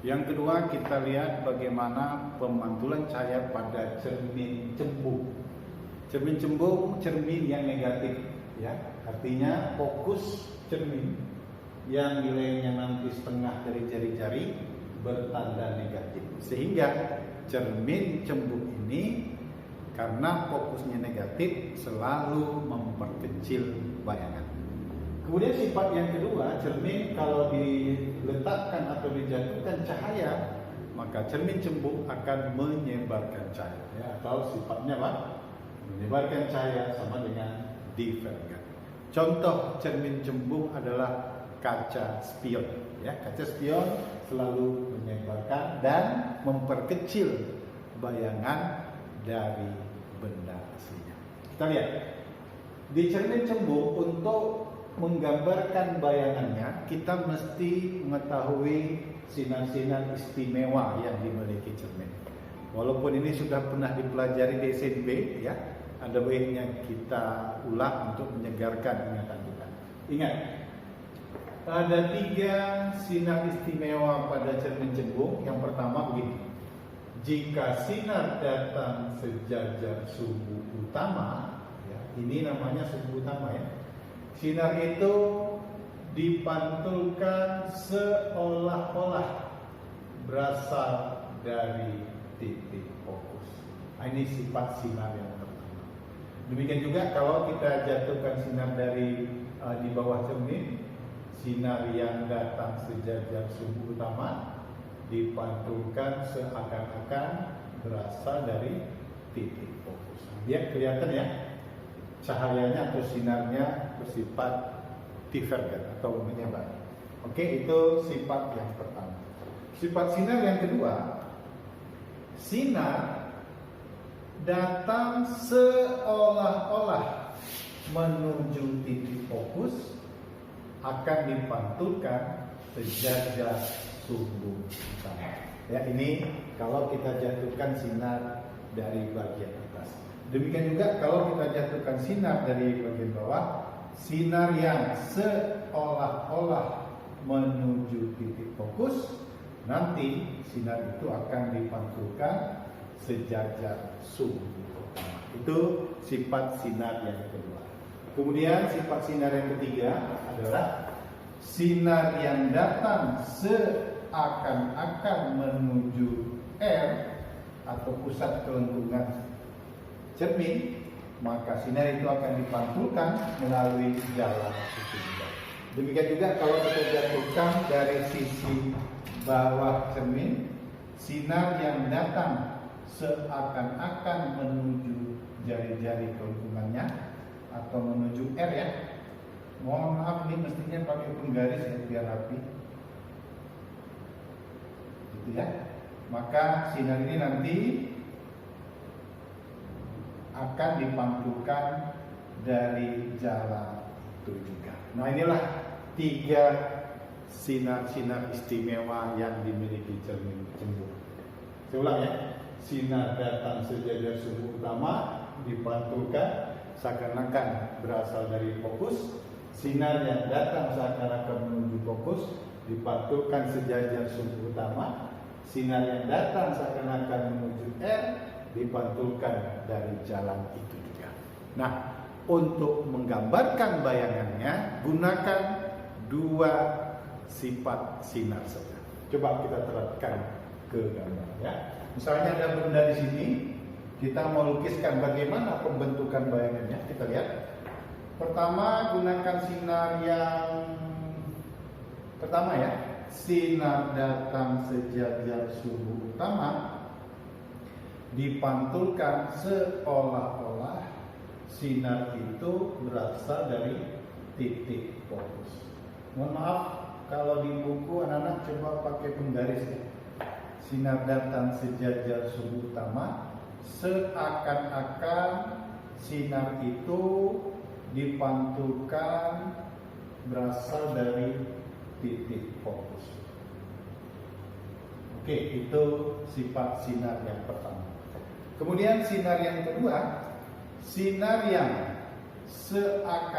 Yang kedua, kita lihat bagaimana pemantulan cahaya pada cermin cembung. Cermin cembung, cermin yang negatif, ya. Artinya fokus cermin yang nilainya nanti setengah dari jari-jari bertanda negatif. Sehingga cermin cembung ini karena fokusnya negatif selalu memperkecil bayangan. Kemudian sifat yang kedua, cermin kalau diletakkan atau dijatuhkan cahaya, maka cermin cembung akan menyebarkan cahaya, ya, atau sifatnya apa? Menyebarkan cahaya sama dengan divergen. Contoh cermin cembung adalah kaca spion, ya. Kaca spion selalu menyebarkan dan memperkecil bayangan dari benda aslinya. Kita lihat di cermin cembung, untuk menggambarkan bayangannya kita mesti mengetahui sinar-sinar istimewa yang dimiliki cermin. Walaupun ini sudah pernah dipelajari di SMP, ya, ada baiknya kita ulang untuk menyegarkan ingatan kita. Ingat, ada 3 sinar istimewa pada cermin cembung. Yang pertama begini: jika sinar datang sejajar sumbu utama, ya, ini namanya sumbu utama, ya. Sinar itu dipantulkan seolah-olah berasal dari titik fokus. Nah, ini sifat sinar yang pertama. Demikian juga kalau kita jatuhkan sinar dari di bawah cermin, sinar yang datang sejajar sumbu utama dipantulkan seakan-akan berasal dari titik fokus. Biar kelihatan, ya, cahayanya atau sinarnya bersifat divergen atau menyebar. Oke, itu sifat yang pertama. Sifat sinar yang kedua, sinar datang seolah-olah menuju titik fokus akan dipantulkan sejajar sumbu utama. Ya, ini kalau kita jatuhkan sinar dari bagian atas. Demikian juga kalau kita jatuhkan sinar dari bagian bawah, sinar yang seolah-olah menuju titik fokus, nanti sinar itu akan dipantulkan sejajar sumbu utama. Itu sifat sinar yang kedua. Kemudian sifat sinar yang ketiga adalah sinar yang datang seakan-akan menuju R atau pusat kelengkungan cermin, maka sinar itu akan dipantulkan melalui jalan itu juga. Demikian juga kalau kita jatuhkan dari sisi bawah cermin, sinar yang datang seakan-akan menuju jari-jari kelengkungannya atau menuju R, ya. Mohon maaf, ini mestinya pakai penggaris, ya, biar rapi. Gitu, ya. Maka sinar ini nanti akan dipantulkan dari jalan itu juga. Nah, inilah 3 sinar-sinar istimewa yang dimiliki cermin cembung. Saya ulang, ya. Sinar datang sejajar sumbu utama dipantulkan seakan-akan berasal dari fokus. Sinar yang datang seakan-akan menuju fokus dipantulkan sejajar sumbu utama. Sinar yang datang seakan-akan menuju R dipantulkan dari jalan itu juga. Nah, untuk menggambarkan bayangannya gunakan 2 sifat sinar saja. Coba kita terapkan ke gambar, ya. Misalnya ada benda di sini, kita mau lukiskan bagaimana pembentukan bayangannya. Kita lihat. Pertama, gunakan sinar yang pertama, ya. Sinar datang sejajar sumbu utama dipantulkan seolah-olah sinar itu berasal dari titik fokus. Mohon maaf kalau di buku anak-anak coba pakai penggaris, ya. Sinar datang sejajar sumbu utama, seakan-akan sinar itu dipantulkan berasal dari titik fokus. Oke, itu sifat sinar yang pertama. Kemudian sinar yang kedua, sinar yang seakan